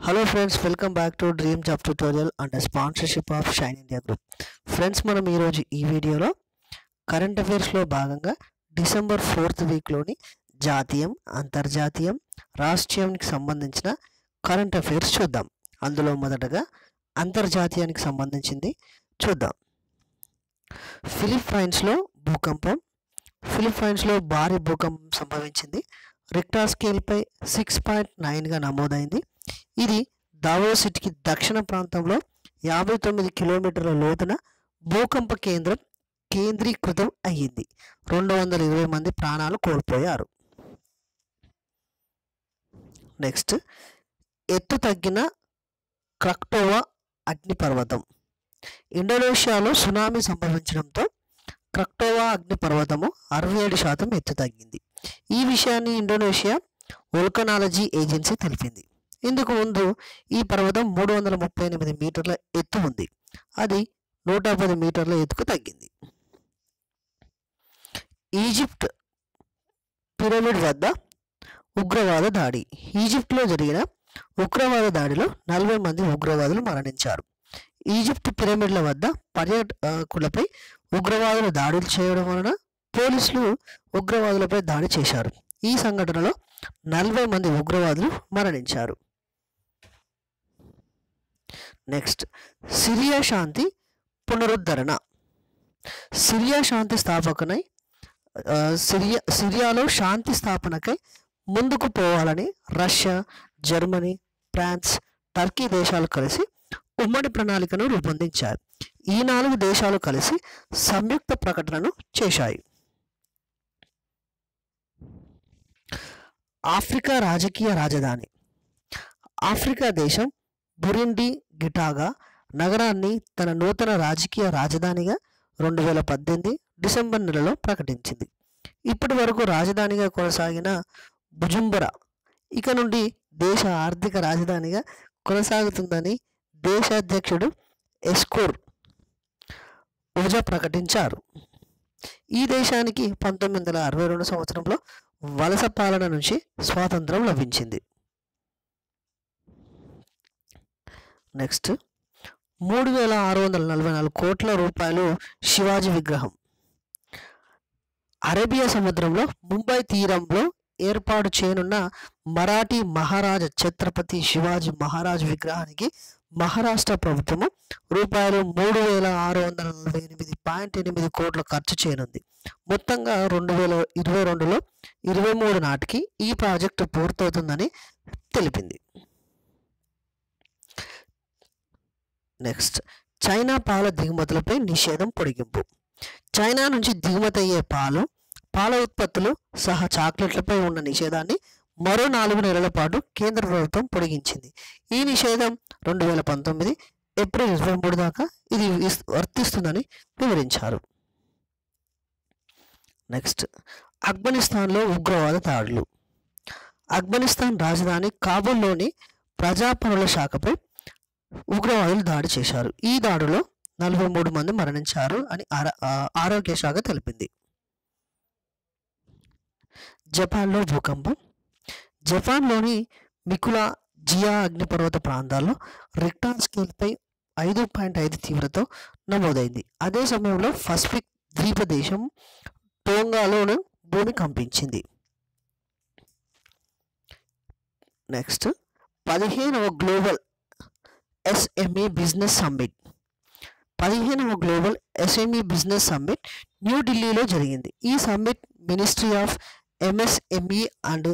Hello friends, welcome back to Dream Job Tutorial under sponsorship of Shine India Group. Friends మనం ఈరోజు ఈ వీడియోలో current అఫైర్స్లో భాగంగా December 4th వీక్లోని జాతీయం, అంతర్జాతీయం, రాష్ట్రీయానికి సంబంధించిన కరెంట్ అఫైర్స్ చూద్దాం. అందులో మొదటగా అంతర్జాతీయానికి సంబంధించింది చూద్దాం. ఫిలిప్పైన్స్లో భూకంపం. ఫిలిప్పైన్స్లో భారీ భూకంపం సంభవించింది. రిక్టర్ స్కేల్పై 6.9గా నమోదైంది. ఇది దావోస్ సిటీకి దక్షిణ ప్రాంతంలో 59 కిలోమీటర్ల లోతున భూకంప కేంద్రం కేంద్రీకృతం అయ్యింది. 220 మంది ప్రాణాలు కోల్పోయారు. నెక్స్ట్, ఎత్తు తగ్గిన క్రక్టోవా అగ్నిపర్వతం. ఇండోనేషియాలో సునామీ సంభవించడంతో క్రక్టోవా అగ్నిపర్వతము 67% ఎత్తు తగ్గింది. ఈ విషయాన్ని ఇండోనేషియా వోల్కనాలజీ ఏజెన్సీ తెలిపింది. ఇందుకు ముందు ఈ పర్వతం 338 మీటర్ల ఎత్తు ఉంది. అది 110 మీటర్ల ఎత్తుకు తగ్గింది. ఈజిప్ట్ పిరమిడ్ వద్ద ఉగ్రవాద దాడి. ఈజిప్ట్లో జరిగిన ఉగ్రవాద దాడిలో 40 మంది ఉగ్రవాదులు మరణించారు. ఈజిప్ట్ పిరమిడ్ల వద్ద పర్యాటకులపై ఉగ్రవాదులు దాడులు చేయడం వలన పోలీసులు ఉగ్రవాదులపై దాడి చేశారు. ఈ సంఘటనలో 40 మంది ఉగ్రవాదులు మరణించారు. నెక్స్ట్, సిరియా శాంతి పునరుద్ధరణ. సిరియా శాంతి స్థాపకనై సిరియాలో శాంతి స్థాపనకై ముందుకు పోవాలని రష్యా, జర్మనీ, ఫ్రాన్స్, టర్కీ దేశాలు కలిసి ఉమ్మడి ప్రణాళికను రూపొందించారు. ఈ 4 దేశాలు కలిసి సంయుక్త ప్రకటనను చేశాయి. ఆఫ్రికా రాజకీయ రాజధాని. ఆఫ్రికా దేశం బురుండి గిటాగా నగరాన్ని తన నూతన రాజకీయ రాజధానిగా 2018 డిసెంబర్ నెలలో ప్రకటించింది. ఇప్పటి వరకు రాజధానిగా కొనసాగిన బుజుంబరా ఇక నుండి దేశ ఆర్థిక రాజధానిగా కొనసాగుతుందని దేశ అధ్యక్షుడు ఎస్కోర్ ఓజా ప్రకటించారు. ఈ దేశానికి 1962 సంవత్సరంలో వలస పాలన నుంచి స్వాతంత్రం లభించింది. నెక్స్ట్, 3644 కోట్ల రూపాయలు శివాజీ విగ్రహం. అరేబియా సముద్రంలో ముంబై తీరంలో ఏర్పాటు చేయనున్న మరాఠీ మహారాజా ఛత్రపతి శివాజీ మహారాజ్ విగ్రహానికి మహారాష్ట్ర ప్రభుత్వము రూపాయలు 3648.8 కోట్లు ఖర్చు చేయనుంది. మొత్తంగా 2022లో 23 నాటికి ఈ ప్రాజెక్టు పూర్తవుతుందని తెలిపింది. నెక్స్ట్, చైనా పాల దిగుమతులపై నిషేధం పొడిగింపు. చైనా నుంచి దిగుమతి అయ్యే పాల ఉత్పత్తులు సహా చాక్లెట్లపై ఉన్న నిషేధాన్ని మరో 4 నెలల పాటు కేంద్ర ప్రభుత్వం పొడిగించింది. ఈ నిషేధం 2019 ఏప్రిల్ 23 దాకా ఇది వర్తిస్తుందని వివరించారు. నెక్స్ట్, ఆఫ్ఘనిస్తాన్లో ఉగ్రవాద దాడులు. ఆఫ్ఘనిస్తాన్ రాజధాని కాబూల్లోని ప్రజాపనుల శాఖపై ఉగ్రవాదులు దాడి చేశారు. ఈ దాడిలో 43 మంది మరణించారు అని ఆరోగ్య శాఖ తెలిపింది. జపాన్లో భూకంపం. జపాన్లోని మికులా జియా అగ్నిపర్వత ప్రాంతాల్లో రిక్టర్ స్కేల్పై 5.5 తీవ్రత నమోదైంది. అదే సమయంలో పసిఫిక్ ద్వీప దేశం టోంగాలోను భూమి కంపించింది. నెక్స్ట్, 15వ గ్లోబల్ ఎస్ఎంఈ బిజినెస్ సమ్మిట్. 15వ గ్లోబల్ ఎస్ఎంఈ బిజినెస్ సమ్మిట్ న్యూఢిల్లీలో జరిగింది. ఈ summit ministry of MSME and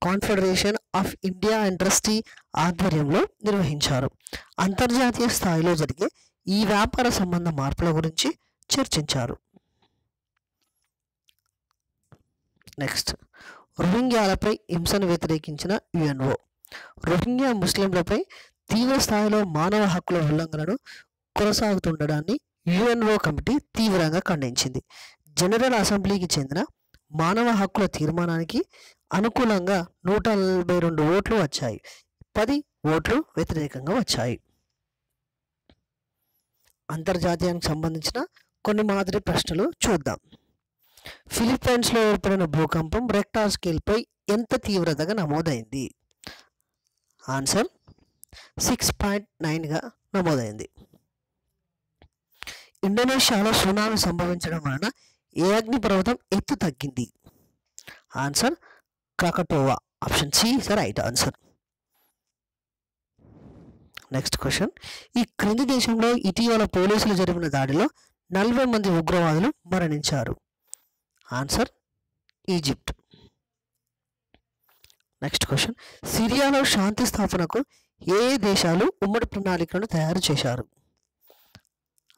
confederation of India industry ఆధ్వర్యంలో నిర్వహించారు. అంతర్జాతీయ స్థాయిలో జరిగే ఈ వ్యాపార సంబంధ మార్పుల గురించి చర్చించారు. నెక్స్ట్, రోహింగ్యాలపై హింసను వ్యతిరేకించిన యుఎన్ఓ. రోహింగ్యా ముస్లింలపై తీవ్ర స్థాయిలో మానవ హక్కుల ఉల్లంఘనను కొనసాగుతుండడాన్ని యుఎన్ఓ కమిటీ తీవ్రంగా ఖండించింది. జనరల్ అసెంబ్లీకి చెందిన మానవ హక్కుల తీర్మానానికి అనుకూలంగా 142 ఓట్లు వచ్చాయి. 10 ఓట్లు వ్యతిరేకంగా వచ్చాయి. అంతర్జాతీయానికి సంబంధించిన కొన్ని మాదిరి ప్రశ్నలు చూద్దాం. ఫిలిప్పైన్స్లో ఏర్పడిన భూకంపం రిక్టర్ స్కేల్పై ఎంత తీవ్రతగా నమోదైంది? ఆన్సర్ 6.9గా నమోదైంది. ఇండోనేషియాలో సునామీ సంభవించడం వలన ఏ అగ్నిపర్వతం ఎత్తు తగ్గింది? Answer Krakatoa. Option C is the right answer. Next question. ఈ క్రింది దేశంలో ఇటీవల పోలీసులు జరిపిన దాడిలో 40 మంది ఉగ్రవాదులు మరణించారు. Answer Egypt. Next question. సిరియాలో శాంతి స్థాపనకు ఏ దేశాలు ఉమ్మడి ప్రణాళికలను తయారు చేశారు?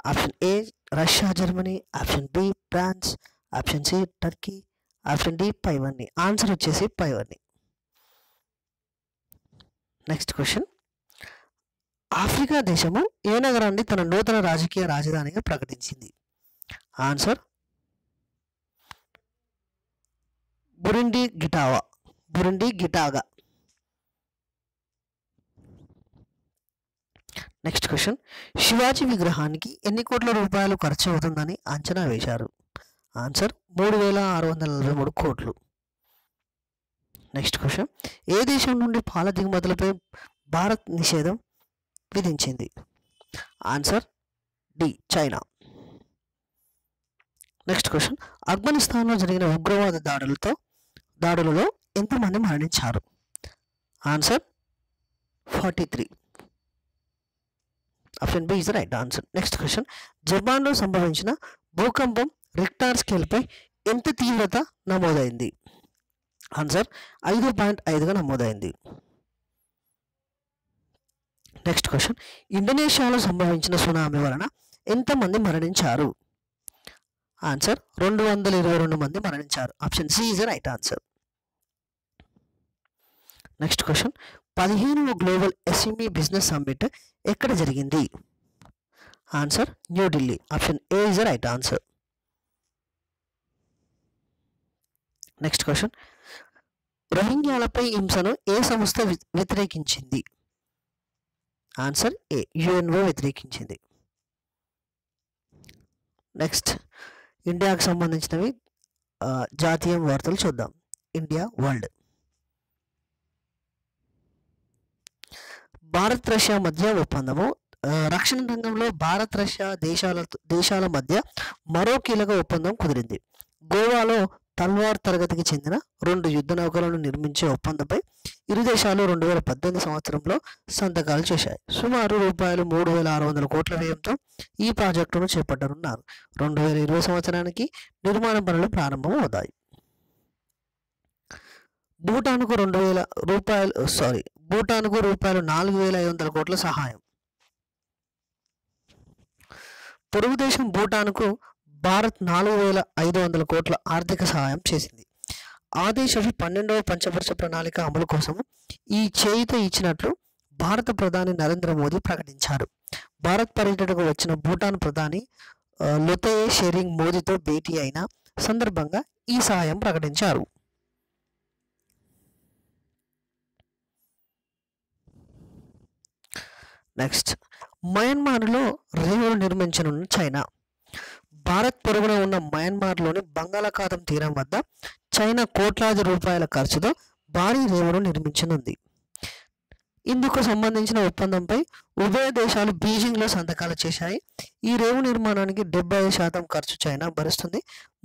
Option A Russia, Germany, option B France, option C Turkey, option D పైవన్నీ. ఆన్సర్ వచ్చేసి పైవన్నీ. Next question. ఆఫ్రికా దేశము ఏ నగరాన్ని తన నూతన రాజకీయ రాజధానిగా ప్రకటించింది? Answer Burundi Gitega. Next question. Shivaji విగ్రహానికి ఎన్ని కోట్ల రూపాయలు ఖర్చు అవుతుందని అంచనా వేశారు? ఆన్సర్ 3643 కోట్లు. Next question. ఏ దేశం నుండి పాల దిగుమతులపై భారత్ నిషేధం విధించింది? Answer D China. Next question. ఆఫ్ఘనిస్తాన్లో జరిగిన ఉగ్రవాద దాడులలో ఎంతమంది మరణించారు? Answer 43. Option B is the right answer. Next question. జపాన్లో సంభవించిన భూకంపం రిక్టార్ స్కేల్పై ఎంత తీవ్రత నమోదైంది? ఆన్సర్ 5.5గా నమోదైంది. Next question. ఇండోనేషియాలో సంభవించిన సునామీ వలన ఎంతమంది మరణించారు? ఆన్సర్ 222 మంది మరణించారు. Option C is the right answer. Next question. 15వ గ్లోబల్ ఎస్ఎంఈ బిజినెస్ సమ్మిట్ ఎక్కడ జరిగింది? Answer New Delhi. Option A is the right answer. Next question. రోహింగ్యాలపై హింసను ఏ సంస్థ వ్యతిరేకించింది? ఆన్సర్ ఏ యుఎన్ఓ వ్యతిరేకించింది. నెక్స్ట్ ఇండియాకు సంబంధించినవి జాతీయ వార్తలు చూద్దాం. India world. భారత్ రష్యా మధ్య ఒప్పందము. రక్షణ రంగంలో భారత్ రష్యా దేశాల మధ్య మరో కీలక ఒప్పందం కుదిరింది. గోవాలో తల్వార్ తరగతికి చెందిన 2 యుద్ధ నౌకలను నిర్మించే ఒప్పందంపై ఇరు దేశాలు 2018 సంవత్సరంలో సంతకాలు చేశాయి. సుమారు రూపాయలు 3600 కోట్ల వ్యయంతో ఈ ప్రాజెక్టును చేపట్టనున్నారు. 2020 సంవత్సరానికి నిర్మాణ పనులు ప్రారంభం అవుతాయి. భూటాన్కు రూపాయలు 4500 కోట్ల సహాయం. పొరుగు దేశం భూటాన్కు భారత్ 4500 కోట్ల ఆర్థిక సహాయం చేసింది. ఆ దేశం 12వ పంచవర్ష ప్రణాళిక అమలు కోసం ఈ చేయూత ఇచ్చినట్లు భారత ప్రధాని నరేంద్ర మోదీ ప్రకటించారు. భారత్ పర్యటనకు వచ్చిన భూటాన్ ప్రధాని లొతయే షెరింగ్ మోదీతో భేటీ అయిన సందర్భంగా ఈ సహాయం ప్రకటించారు. నెక్స్ట్. మయన్మార్లో రేవులు నిర్మించనున్న చైనా. భారత్ పొరుగున ఉన్న మయన్మార్లోని బంగాళాఖాతం తీరం వద్ద చైనా కోట్లాది రూపాయల ఖర్చుతో భారీ రేవును నిర్మించనుంది. ఇందుకు సంబంధించిన ఒప్పందంపై ఉభయ దేశాలు బీజింగ్లో సంతకాలు చేశాయి. ఈ రేవు నిర్మాణానికి 75% ఖర్చు చైనా భరిస్తుంది.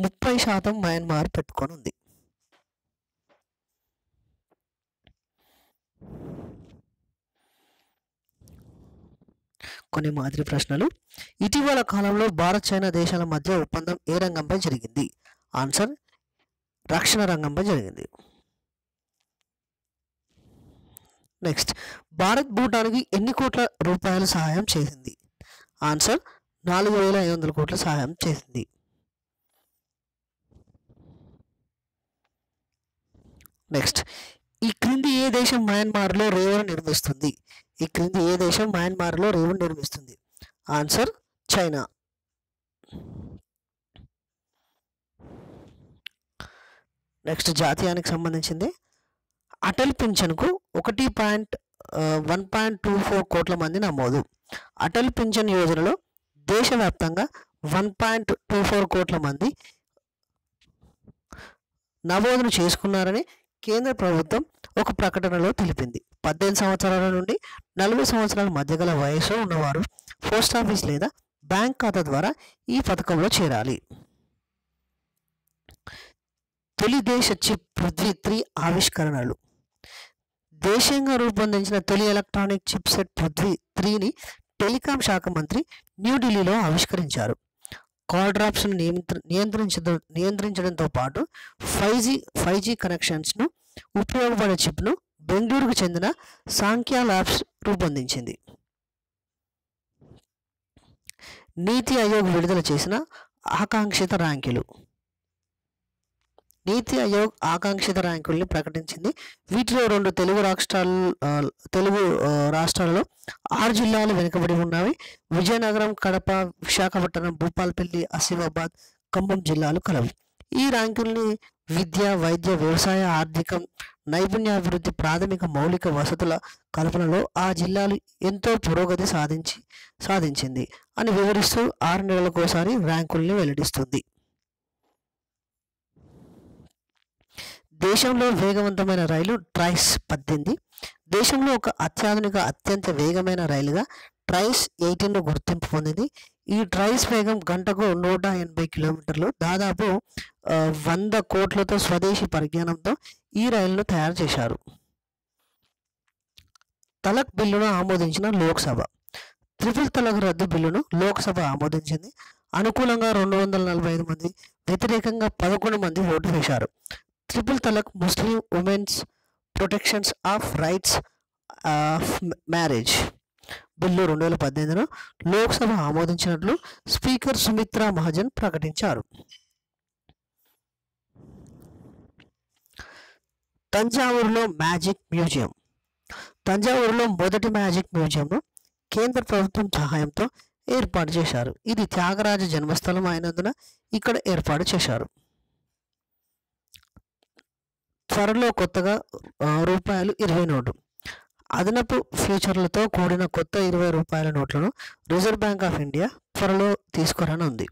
30% మయన్మార్ పెట్టుకోనుంది. కొన్ని మాదిరి ప్రశ్నలు. ఇటీవల కాలంలో భారత్ చైనా దేశాల మధ్య ఒప్పందం ఏ రంగంపై జరిగింది? ఆన్సర్ రక్షణ రంగంపై జరిగింది. నెక్స్ట్. భారత్ భూటాన్కి ఎన్ని కోట్ల రూపాయల సహాయం చేసింది? ఆన్సర్ 4500 కోట్ల సహాయం చేసింది. నెక్స్ట్. ఈ క్రింది ఏ దేశం మయన్మార్లో రేవును నిర్మిస్తుంది? Answer China. నెక్స్ట్ జాతీయానికి సంబంధించింది. అటల్ పింఛన్కు 1.24 కోట్ల మంది నమోదు. అటల్ పింఛన్ యోజనలో దేశవ్యాప్తంగా 1.24 కోట్ల మంది నమోదును చేసుకున్నారని కేంద్ర ప్రభుత్వం ఒక ప్రకటనలో తెలిపింది. 18 సంవత్సరాల నుండి 40 సంవత్సరాల మధ్యగల వయసు ఉన్నవారు పోస్ట్ ఆఫీస్ లేదా బ్యాంక్ ఖాతా ద్వారా ఈ పథకంలో చేరాలి. తొలి దేశ చిప్ పృథ్వీ 3 ఆవిష్కరణలు. దేశీయంగా రూపొందించిన తొలి ఎలక్ట్రానిక్ చిప్ సెట్ పృథ్వీ 3ని టెలికాం శాఖ మంత్రి న్యూఢిల్లీలో ఆవిష్కరించారు. కాల్ డ్రాప్స్ను నియంత్రించడంతో పాటు 5G కనెక్షన్స్ను ఉపయోగపడే చిప్ను బెంగళూరుకు చెందిన సాంఖ్య ల్యాబ్స్ రూపొందించింది. నీతి ఆయోగ్ విడుదల చేసిన ఆకాంక్షిత ర్యాంకులు. నీతి ఆయోగ్ ఆకాంక్షిత ర్యాంకుల్ని ప్రకటించింది. వీటిలో 2 తెలుగు రాష్ట్రాలలో 6 జిల్లాలు వెనుకబడి ఉన్నవి. విజయనగరం, కడప, విశాఖపట్నం, భూపాలపల్లి, ఆసిఫాబాద్, ఖమ్మం జిల్లాలు కలవు. ఈ ర్యాంకుల్ని విద్య, వైద్య, వ్యవసాయ, ఆర్థికం, నైపుణ్యాభివృద్ధి, ప్రాథమిక మౌలిక వసతుల కల్పనలో ఆ జిల్లాలు ఎంతో పురోగతి సాధించింది అని వివరిస్తూ 6 నెలలకోసారి ర్యాంకుల్ని వెల్లడిస్తుంది. దేశంలో వేగవంతమైన రైలు ట్రైస్ 18. దేశంలో ఒక అత్యాధునిక అత్యంత వేగమైన రైలుగా ట్రైస్ 18 గుర్తింపు పొందింది. ఈ ట్రైస్ వేగం గంటకు 180 కిలోమీటర్లు. దాదాపు 100 కోట్లతో స్వదేశీ పరిజ్ఞానంతో ఈ రైలును తయారు చేశారు. తలక్ బిల్లును ఆమోదించిన లోక్సభ. ట్రిపుల్ తలాక్ రద్దు బిల్లును లోక్సభ ఆమోదించింది. అనుకూలంగా 245 మంది, వ్యతిరేకంగా 11 మంది ఓటు వేశారు. Triple talaq Muslim women's protections of rights of marriage bill 2018ను లోక్సభ ఆమోదించినట్లు స్పీకర్ సుమిత్రా మహాజన్ ప్రకటించారు. తంజావూరులో మ్యాజిక్ మ్యూజియం. తంజావూరులో మొదటి మ్యాజిక్ మ్యూజియంను కేంద్ర ప్రభుత్వం సహాయంతో ఏర్పాటు చేశారు. ఇది త్యాగరాజ జన్మస్థలం అయినందున ఇక్కడ ఏర్పాటు చేశారు. త్వరలో కొత్తగా రూపాయలు 20 నోటు. అదనపు ఫీచర్లతో కూడిన కొత్త 20 రూపాయల నోట్లను రిజర్వ్ బ్యాంక్ ఆఫ్ ఇండియా త్వరలో తీసుకురానుంది.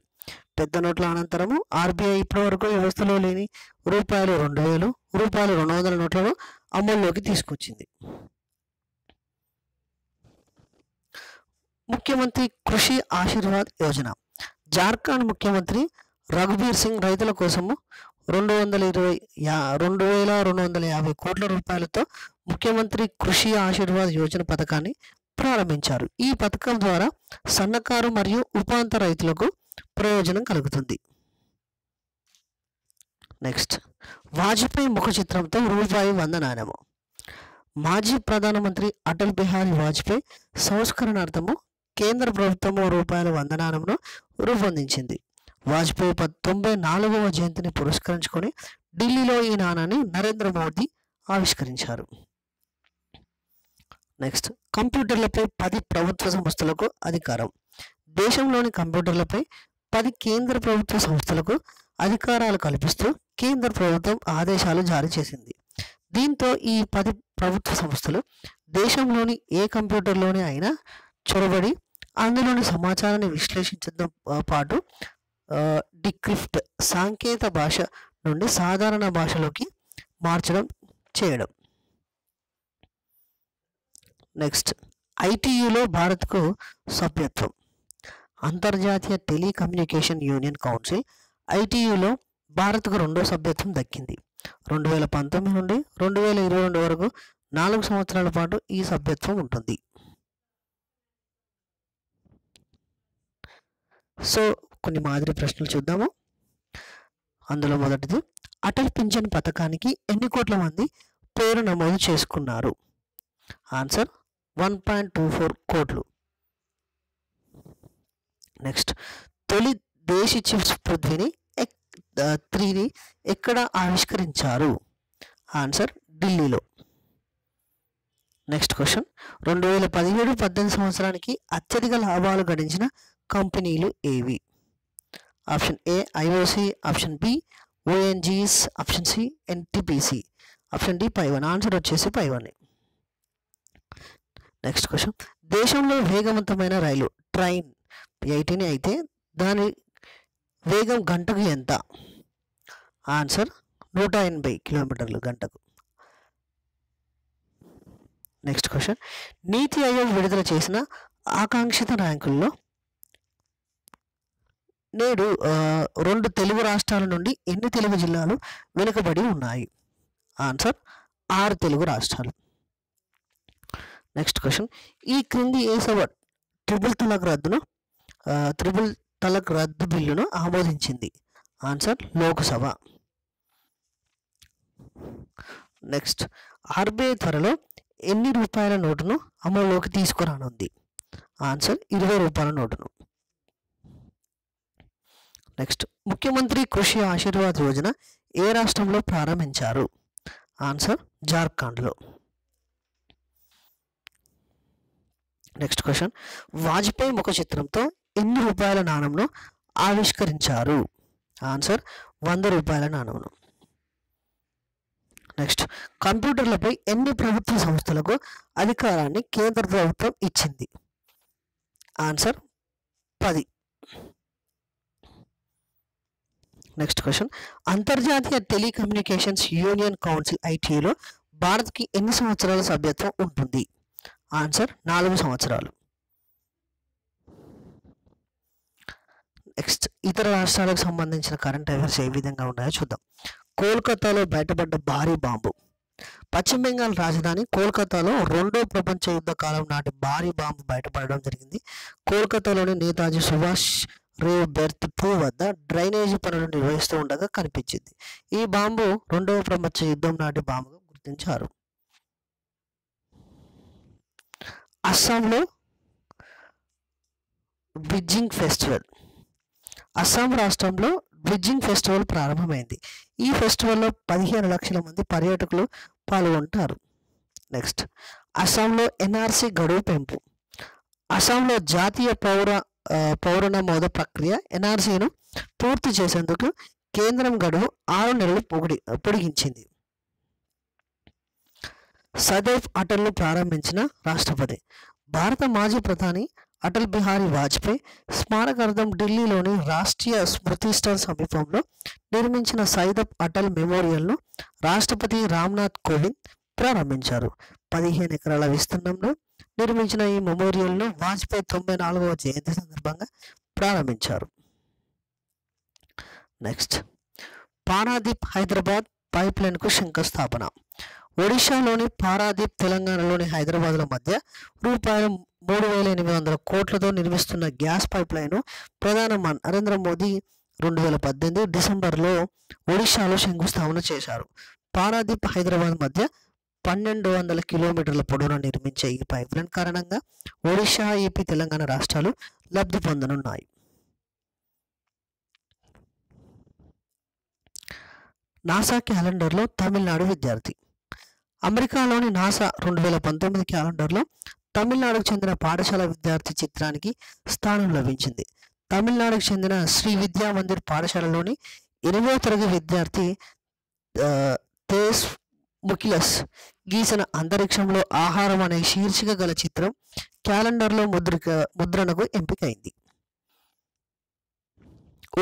పెద్ద నోట్ల అనంతరము ఆర్బీఐ ఇప్పటివరకు వ్యవస్థలో లేని రూపాయలు 2000, రూపాయలు 200 నోట్లను అమల్లోకి తీసుకొచ్చింది. ముఖ్యమంత్రి కృషి ఆశీర్వాద్ యోజన. జార్ఖండ్ ముఖ్యమంత్రి రఘుబీర్ సింగ్ రైతుల కోసము 2250 కోట్ల రూపాయలతో ముఖ్యమంత్రి కృషి ఆశీర్వాద్ యోజన పథకాన్ని ప్రారంభించారు. ఈ పథకం ద్వారా సన్నకారు మరియు ఉపాంత రైతులకు ప్రయోజనం కలుగుతుంది. నెక్స్ట్, వాజ్పేయి ముఖ చిత్రంతో రూపాయి 100 నాణెము. మాజీ ప్రధానమంత్రి అటల్ బిహారీ వాజ్పేయి సంస్కరణార్థము కేంద్ర ప్రభుత్వము రూపాయల 100 నాణెమును రూపొందించింది. వాజ్పేయి 94వ జయంతిని పురస్కరించుకొని ఢిల్లీలో ఈ నాణాన్ని నరేంద్ర మోదీ ఆవిష్కరించారు. నెక్స్ట్, కంప్యూటర్లపై 10 ప్రభుత్వ సంస్థలకు అధికారం. దేశంలోని కంప్యూటర్లపై 10 కేంద్ర ప్రభుత్వ సంస్థలకు అధికారాలు కల్పిస్తూ కేంద్ర ప్రభుత్వం ఆదేశాలు జారీ చేసింది. దీంతో ఈ 10 ప్రభుత్వ సంస్థలు దేశంలోని ఏ కంప్యూటర్లోనే అయినా చొరబడి అందులోని సమాచారాన్ని విశ్లేషించడంతో పాటు డిక్రిప్ట్ సాంకేతిక భాష నుండి సాధారణ భాషలోకి చేయడం. నెక్స్ట్, ఐటీయూలో భారత్కు సభ్యత్వం. అంతర్జాతీయ టెలికమ్యూనికేషన్ యూనియన్ కౌన్సిల్ ఐటీయూలో భారత్కు 2వ సభ్యత్వం దక్కింది. 2019 నుండి 2022 వరకు 4 సంవత్సరాల పాటు ఈ సభ్యత్వం ఉంటుంది. సో కొన్ని మాదిరి ప్రశ్నలు చూద్దాము. అందులో మొదటిది, అటల్ పింఛన్ పథకానికి ఎన్ని కోట్ల మంది పేరు నమోదు చేసుకున్నారు? ఆన్సర్ 1.24 కోట్లు. నెక్స్ట్, తొలి దేశీ చిప్స్ పృథ్వీని 3ని ఎక్కడ ఆవిష్కరించారు? ఆన్సర్ ఢిల్లీలో. నెక్స్ట్ క్వశ్చన్, 2017-18 సంవత్సరానికి అత్యధిక లాభాలు గడించిన కంపెనీలు ఏవి? Option A IOC, option B ONGC, option C NTPC, option D పై1. ఆన్సర్ వచ్చేసి పై1. నెక్స్ట్ క్వశ్చన్, దేశంలో వేగవంతమైన రైలు ట్రైన్ 18 అయితే దాని వేగం గంటకు ఎంత? ఆన్సర్ 180 కిలోమీటర్లు గంటకు. నెక్స్ట్ క్వశ్చన్, నీతి ఆయోగ్ విడుదల చేసిన ఆకాంక్షిత ర్యాంకుల్లో నేడు 2 తెలుగు రాష్ట్రాల నుండి ఎన్ని తెలుగు జిల్లాలు వెనుకబడి ఉన్నాయి? ఆన్సర్ 6 తెలుగు రాష్ట్రాలు. నెక్స్ట్ క్వశ్చన్, ఈ క్రింది ఏ సభ ట్రిపుల్ తలాక్ రద్దు బిల్లును ఆమోదించింది? ఆన్సర్ లోక్సభ. నెక్స్ట్, ఆర్బీఐ త్వరలో ఎన్ని రూపాయల నోటును అమలులోకి తీసుకురానుంది? ఆన్సర్ 20 రూపాయల నోటును. నెక్స్ట్, ముఖ్యమంత్రి కృషి ఆశీర్వాద్ యోజన ఏ రాష్ట్రంలో ప్రారంభించారు? ఆన్సర్ జార్ఖండ్లో. నెక్స్ట్ క్వశ్చన్, వాజ్పేయి ముఖ చిత్రంతో ఎన్ని రూపాయల నాణంను ఆవిష్కరించారు? ఆన్సర్ 100 రూపాయల నాణంను. నెక్స్ట్, కంప్యూటర్లపై ఎన్ని ప్రభుత్వ సంస్థలకు అధికారాన్ని కేంద్ర ప్రభుత్వం ఇచ్చింది? ఆన్సర్ 10. నెక్స్ట్ క్వశ్చన్, అంతర్జాతీయ టెలికమ్యూనికేషన్స్ యూనియన్ కౌన్సిల్ ఐటీలో భారత్కి ఎన్ని సంవత్సరాల సభ్యత్వం ఉంటుంది? ఆన్సర్ 4 సంవత్సరాలు. నెక్స్ట్, ఇతర రాష్ట్రాలకు సంబంధించిన కరెంట్ అఫైర్స్ ఏ విధంగా ఉన్నాయో చూద్దాం. కోల్కతాలో బయటపడ్డ భారీ బాంబు. పశ్చిమ బెంగాల్ రాజధాని కోల్కతాలో 2వ ప్రపంచ యుద్ధ కాలం నాటి భారీ బాంబు బయటపడడం జరిగింది. కోల్కతాలోని నేతాజీ సుభాష్ రేవ్ బెర్త్ 2 వద్ద డ్రైనేజీ పనులు నిర్వహిస్తూ ఉండగా కనిపించింది. ఈ బాంబు 2వ ప్రపంచ యుద్ధం నాటి బాంబుగా గుర్తించారు. అస్సాంలో బ్రిడ్జింగ్ ఫెస్టివల్. అస్సాం రాష్ట్రంలో బ్రిడ్జింగ్ ఫెస్టివల్ ప్రారంభమైంది. ఈ ఫెస్టివల్లో 15 లక్షల మంది పర్యాటకులు పాల్గొంటారు. నెక్స్ట్, అస్సాంలో ఎన్ఆర్సీ గడువు పెంపు. అస్సాంలో జాతీయ పౌర నమోదు ప్రక్రియ ఎన్ఆర్సీను పూర్తి చేసేందుకు కేంద్రం గడువు 6 నెలలు పొడిగించింది. సదైవ్ అటల్ను ప్రారంభించిన రాష్ట్రపతి. భారత మాజీ ప్రధాని అటల్ బిహారీ వాజ్పేయి స్మారకార్థం ఢిల్లీలోని రాష్ట్రీయ స్మృతి స్థల్ సమీపంలో నిర్మించిన సైదప్ అటల్ మెమోరియల్ను రాష్ట్రపతి రామ్నాథ్ కోవింద్ ప్రారంభించారు. 15 ఎకరాల విస్తీర్ణంలో నిర్మించిన ఈ మెమోరియల్ను వాజ్పేయి 94వ జయంతి సందర్భంగా ప్రారంభించారు. నెక్స్ట్, పారాదీప్ హైదరాబాద్ పైప్ లైన్కు శంకుస్థాపన. ఒడిశాలోని పారాదీప్ తెలంగాణలోని హైదరాబాద్ల మధ్య రూపాయలు 3,800 కోట్లతో నిర్మిస్తున్న గ్యాస్ పైప్ లైన్ ప్రధాని నరేంద్ర మోదీ 2018 డిసెంబర్లో ఒడిశాలో శంకుస్థాపన చేశారు. పారాదీప్ హైదరాబాద్ మధ్య 1200 కిలోమీటర్ల పొడవున నిర్మించే ఈ పైప్ లైన్ కారణంగా ఒడిశా, ఏపీ, తెలంగాణ రాష్ట్రాలు లబ్ధి పొందనున్నాయి. నాసా క్యాలెండర్లో తమిళనాడు విద్యార్థి. అమెరికాలోని నాసా 2019 క్యాలెండర్లో తమిళనాడుకు చెందిన పాఠశాల విద్యార్థి చిత్రానికి స్థానం లభించింది. తమిళనాడుకు చెందిన శ్రీ విద్యా మందిర్ పాఠశాలలోని 8వ తరగతి విద్యార్థి తేజ్ ముకిలస్ గీసిన అంతరిక్షంలో ఆహారం అనే శీర్షిక గల చిత్రం క్యాలెండర్లో ముద్రణకు ఎంపికైంది.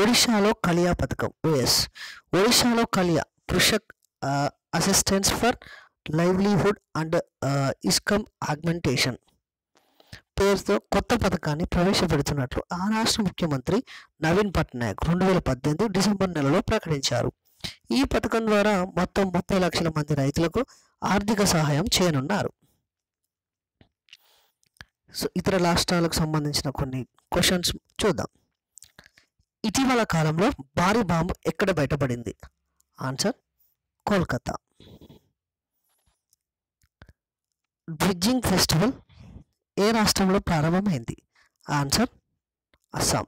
ఒడిశాలో కలియా పథకం OS. ఒడిశాలో Kalia Krushak assistance for livelihood and income augmentation పేరుతో కొత్త పథకాన్ని ప్రవేశపెడుతున్నట్లు ఆ రాష్ట్ర ముఖ్యమంత్రి నవీన్ పట్నాయక్ 2018 డిసెంబర్ నెలలో ప్రకటించారు. ఈ పథకం ద్వారా మొత్తం 30 లక్షల మంది రైతులకు ఆర్థిక సహాయం చేయనున్నారు. సో ఇతర రాష్ట్రాలకు సంబంధించిన కొన్ని క్వశ్చన్స్ చూద్దాం. ఇటీవల కాలంలో భారీ బాంబు ఎక్కడ బయటపడింది? ఆన్సర్ కోల్కతా. బ్రిడ్జింగ్ ఫెస్టివల్ ఏ రాష్ట్రంలో ప్రారంభమైంది? ఆన్సర్ అస్సాం.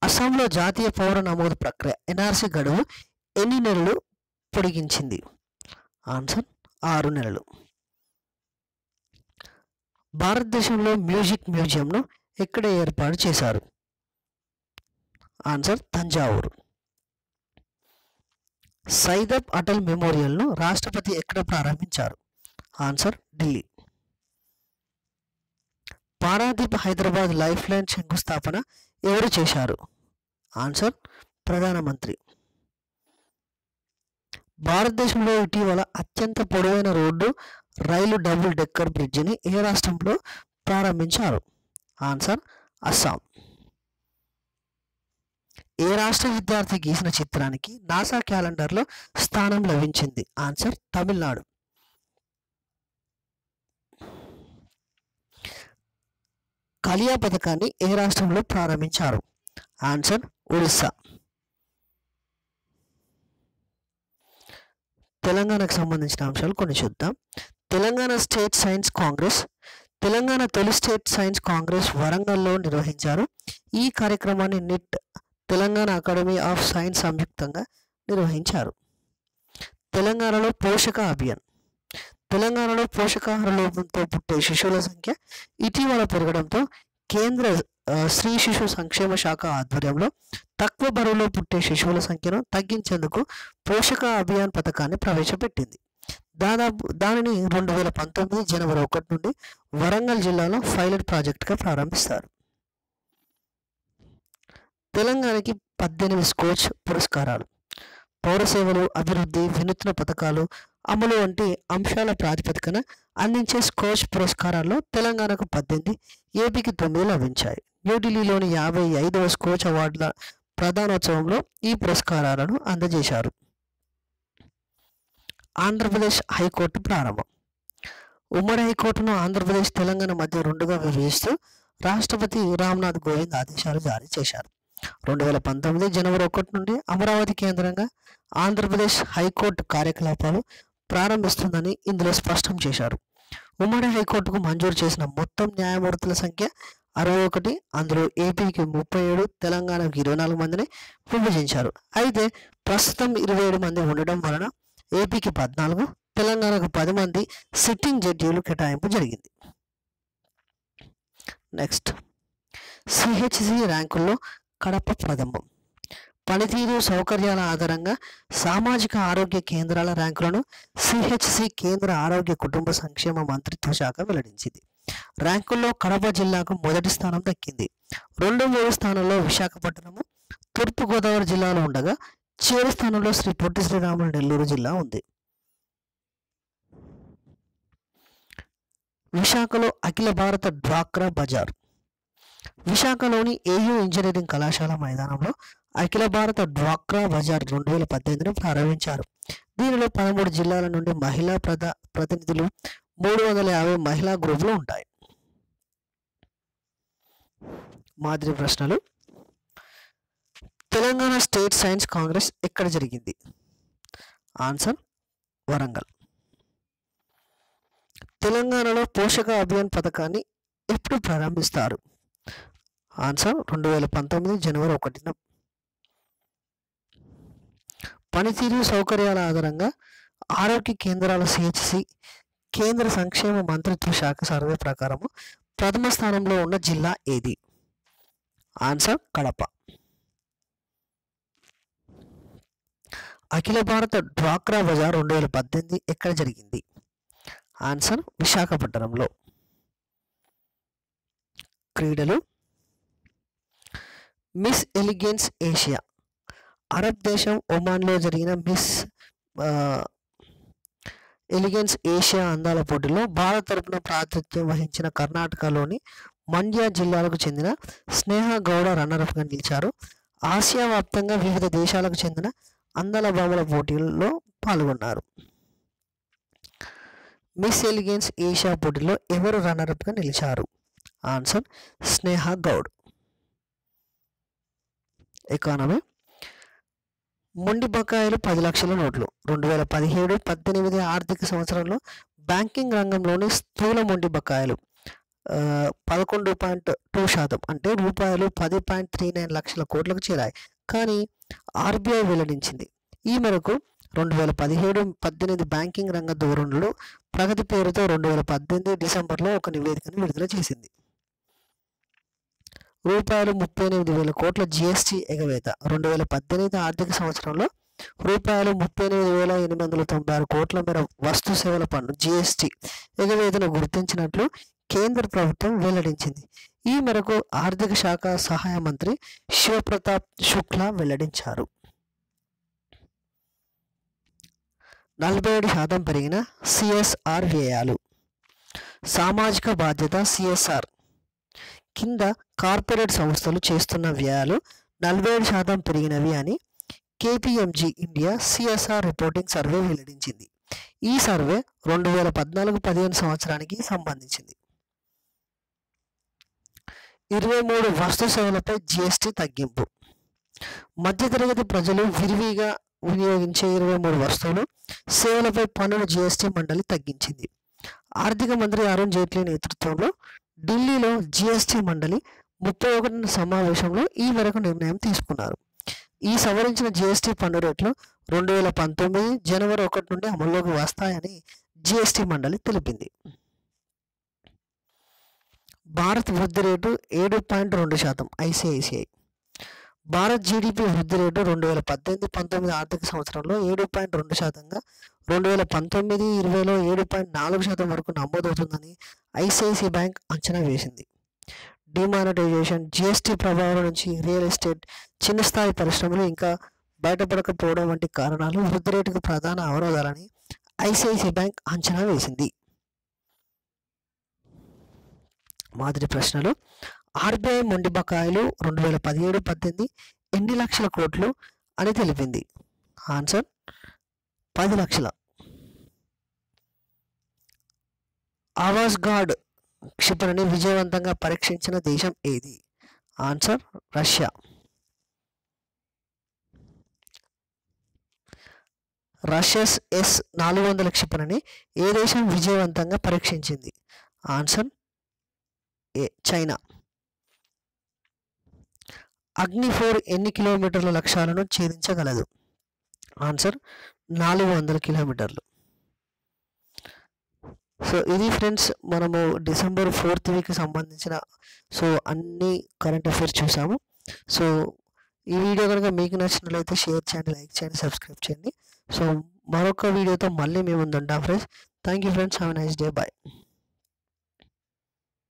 అస్సాంలో జాతీయ పౌర నమోదు ప్రక్రియ ఎన్ఆర్సీ గడువు ఎన్ని నెలలు పొడిగించింది? ఆన్సర్ 6 నెలలు. భారతదేశంలో మ్యూజిక్ మ్యూజియంను ఎక్కడ ఏర్పాటు చేశారు? ఆన్సర్ తంజావూరు. సైదప్ అటల్ మెమోరియల్ను రాష్ట్రపతి ఎక్కడ ప్రారంభించారు? Answer Delhi. Paradip Hyderabad life line శంకుస్థాపన ఎవరు చేశారు? ఆన్సర్ ప్రధానమంత్రి. భారతదేశంలో ఇటీవల అత్యంత పొడవైన రోడ్డు రైలు డబుల్ డెక్కర్ బ్రిడ్జిని ఏ రాష్ట్రంలో ప్రారంభించారు? ఆన్సర్ అస్సాం. ఏ రాష్ట్ర విద్యార్థి గీసిన చిత్రానికి నాసా క్యాలెండర్లో స్థానం లభించింది? ఆన్సర్ తమిళనాడు. కలియా పథకాన్ని ఏ రాష్ట్రంలో ప్రారంభించారు? ఆన్సర్ ఒడిస్సా. తెలంగాణకు సంబంధించిన అంశాలు కొన్ని చూద్దాం. Telangana state science congress. Telangana తొలి స్టేట్ సైన్స్ కాంగ్రెస్ వరంగల్లో నిర్వహించారు. ఈ కార్యక్రమాన్ని NIT, Telangana academy of science సంయుక్తంగా నిర్వహించారు. తెలంగాణలో పోషక అభియాన్. తెలంగాణలో పోషకాహార లోపంతో పుట్టే శిశువుల సంఖ్య ఇటీవల పెరగడంతో కేంద్ర స్త్రీ శిశు సంక్షేమ శాఖ ఆధ్వర్యంలో తక్కువ బరువులో పుట్టే శిశువుల సంఖ్యను తగ్గించేందుకు పోషక అభియాన్ పథకాన్ని ప్రవేశపెట్టింది. దానిని 2019 జనవరి 1 నుండి వరంగల్ జిల్లాలో పైలట్ ప్రాజెక్టుగా ప్రారంభిస్తారు. తెలంగాణకి 18 స్కోచ్ పురస్కారాలు. పౌర సేవలు, అభివృద్ధి, వినూత్న పథకాలు అమలు వంటి అంశాల ప్రాతిపదికన అందించే స్కోచ్ పురస్కారాల్లో తెలంగాణకు 18, ఏపీకి 9 లభించాయి. న్యూఢిల్లీలోని 55వ స్కోచ్ అవార్డుల ప్రధానోత్సవంలో ఈ పురస్కారాలను అందజేశారు. ఆంధ్రప్రదేశ్ హైకోర్టు ప్రారంభం. ఉమ్మడి హైకోర్టును ఆంధ్రప్రదేశ్, తెలంగాణ మధ్య రెండుగా విభజిస్తూ రాష్ట్రపతి రామ్నాథ్ కోవింద్ ఆదేశాలు జారీ చేశారు. 2019 జనవరి 1 నుండి అమరావతి కేంద్రంగా ఆంధ్రప్రదేశ్ హైకోర్టు కార్యకలాపాలు ప్రారంభిస్తుందని ఇందులో స్పష్టం చేశారు. ఉమ్మడి హైకోర్టుకు మంజూరు చేసిన మొత్తం న్యాయమూర్తుల సంఖ్య 61. అందులో ఏపీకి 37, తెలంగాణకు 24 మందిని విభజించారు. అయితే ప్రస్తుతం 27 మంది ఉండడం వలన ఏపీకి 14, తెలంగాణకు 10 మంది సిట్టింగ్ జడ్జీలు కేటాయింపు జరిగింది. నెక్స్ట్, సిహెచ్సి ర్యాంకుల్లో కడప ప్రథమం. పనితీరు, సౌకర్యాల ఆధారంగా సామాజిక ఆరోగ్య కేంద్రాల ర్యాంకులను సిహెచ్సి కేంద్ర ఆరోగ్య కుటుంబ సంక్షేమ మంత్రిత్వ శాఖ వెల్లడించింది. ర్యాంకుల్లో కడప జిల్లాకు మొదటి స్థానం దక్కింది. 2, 3 స్థానంలో విశాఖపట్నము, తూర్పుగోదావరి జిల్లాలో ఉండగా చివరి స్థానంలో శ్రీ పొట్టి శ్రీరాములు నెల్లూరు జిల్లా ఉంది. విశాఖలో అఖిల భారత డ్వాక్రా బజార్. విశాఖలోని ఏయూ ఇంజనీరింగ్ కళాశాల మైదానంలో అఖిల భారత డ్వాక్రా బజార్ 2018ను ప్రారంభించారు. దీనిలో 13 జిల్లాల నుండి మహిళా ప్రతినిధులు, 350 మహిళా గ్రూపులు ఉంటాయి. మాదిరి ప్రశ్నలు. తెలంగాణ స్టేట్ సైన్స్ కాంగ్రెస్ ఎక్కడ జరిగింది? ఆన్సర్ వరంగల్. తెలంగాణలో పోషక అభియాన్ పథకాన్ని ఎప్పుడు ప్రారంభిస్తారు? ఆన్సర్ 2019 జనవరి 1. పనితీరు, సౌకర్యాల ఆధారంగా ఆరోగ్య కేంద్రాల సిహెచ్సి కేంద్ర సంక్షేమ మంత్రిత్వ శాఖ సర్వే ప్రకారము ప్రథమ స్థానంలో ఉన్న జిల్లా ఏది? ఆన్సర్ కడప. అఖిల భారత డ్వాక్రా బజార్ 2018 ఎక్కడ జరిగింది? ఆన్సర్ విశాఖపట్నంలో. క్రీడలు. Miss elegance Asia. అరబ్ దేశం ఒమాన్లో జరిగిన మిస్ ఎలిగెన్స్ ఏషియా అందాల పోటీలో భారత తరపున ప్రాతినిధ్యం వహించిన కర్ణాటకలోని మండ్య జిల్లాలకు చెందిన స్నేహ గౌడ రన్నరప్గా నిలిచారు. ఆసియా వ్యాప్తంగా వివిధ దేశాలకు చెందిన అందాల భామల పోటీల్లో పాల్గొన్నారు. మిస్ ఎలిగెన్స్ ఏషియా పోటీలో ఎవరు రన్నరప్గా నిలిచారు? ఆన్సర్ స్నేహ గౌడ్. ఎకానమీ. మొండి బకాయిలు 10 లక్షల నోట్లు. 2017-18 ఆర్థిక సంవత్సరంలో బ్యాంకింగ్ రంగంలోని స్థూల మొండి బకాయిలు 11.2% అంటే రూపాయలు 10.39 లక్షల కోట్లకు చేరాయి. కానీ ఆర్బీఐ వెల్లడించింది. ఈ మేరకు 2017-18 బ్యాంకింగ్ రంగ ధోరణులు ప్రగతి పేరుతో 2018 డిసెంబర్లో ఒక నివేదికను విడుదల చేసింది. రూపాయలు 38,000 కోట్ల జిఎస్టీ ఎగవేత. 2018 ఆర్థిక సంవత్సరంలో రూపాయలు 38,896 కోట్ల మేర వస్తు సేవల పన్ను జిఎస్టీ ఎగవేతను గుర్తించినట్లు కేంద్ర ప్రభుత్వం వెల్లడించింది. ఈ మేరకు ఆర్థిక శాఖ సహాయ మంత్రి శివప్రతాప్ శుక్లా వెల్లడించారు. 47% పెరిగిన సిఎస్ఆర్ వ్యయాలు. సామాజిక బాధ్యత సిఎస్ఆర్ కింద కార్పొరేట్ సంస్థలు చేస్తున్న వ్యయాలు 47% పెరిగినవి అని KPMG India CSR reporting survey వెల్లడించింది. ఈ సర్వే 2014-15 సంవత్సరానికి సంబంధించింది. 23 వస్తు సేవలపై జిఎస్టీ తగ్గింపు. మధ్యతరగతి ప్రజలు విరివిగా వినియోగించే 23 వస్తువులు సేవలపై పన్నుల జిఎస్టీ మండలి తగ్గించింది. ఆర్థిక మంత్రి అరుణ్ జైట్లీ నేతృత్వంలో ఢిల్లీలో జిఎస్టీ మండలి 31వ సమావేశంలో ఈ మేరకు నిర్ణయం తీసుకున్నారు. ఈ సవరించిన జిఎస్టీ పన్ను రేట్లు 2019 జనవరి 1 నుండి అమల్లోకి వస్తాయని జిఎస్టీ మండలి తెలిపింది. భారత్ వృద్ధి రేటు 7.2%. ఐసిఐసిఐ భారత్ జీడిపి వృద్ధి రేటు 2018-19 ఆర్థిక సంవత్సరంలో 7.2%గా 2019-20లో 7.4% వరకు నమోదవుతుందని ఐసిఐసిఐ బ్యాంక్ అంచనా వేసింది. డిమానిటైజేషన్, జిఎస్టీ ప్రభావం నుంచి రియల్ ఎస్టేట్, చిన్న స్థాయి పరిశ్రమలు ఇంకా బయటపడకపోవడం వంటి కారణాలు వృద్ధి రేటుకు ప్రధాన అవరోధాలని ఐసిఐసిఐ బ్యాంక్ అంచనా వేసింది. మాదిరి ప్రశ్నలు. ఆర్బీఐ మొండి బకాయిలు 2017-18 ఎన్ని లక్షల కోట్లు అని తెలిపింది? ఆన్సర్ 10 లక్షల. ఆవాస్ గార్డ్ క్షిపణిని విజయవంతంగా పరీక్షించిన దేశం ఏది? Answer Russia. రష్యస్ S-400 క్షిపణిని ఏ దేశం విజయవంతంగా పరీక్షించింది? Answer China. అగ్ని-4 ఎన్ని కిలోమీటర్ల లక్ష్యాలను ఛేదించగలదు? ఆన్సర్ 400 కిలోమీటర్లు. సో ఇది ఫ్రెండ్స్, మనము డిసెంబర్ 4th వీక్ సంబంధించిన అన్ని కరెంట్ అఫైర్స్ చూసాము. సో ఈ వీడియో కనుక మీకు నచ్చినట్లయితే షేర్ చేయండి, లైక్ చేయండి, సబ్స్క్రైబ్ చేయండి. సో మరొక వీడియోతో మళ్ళీ మేము ముందుంటాం friends. Thank you friends. Have a nice day. Bye.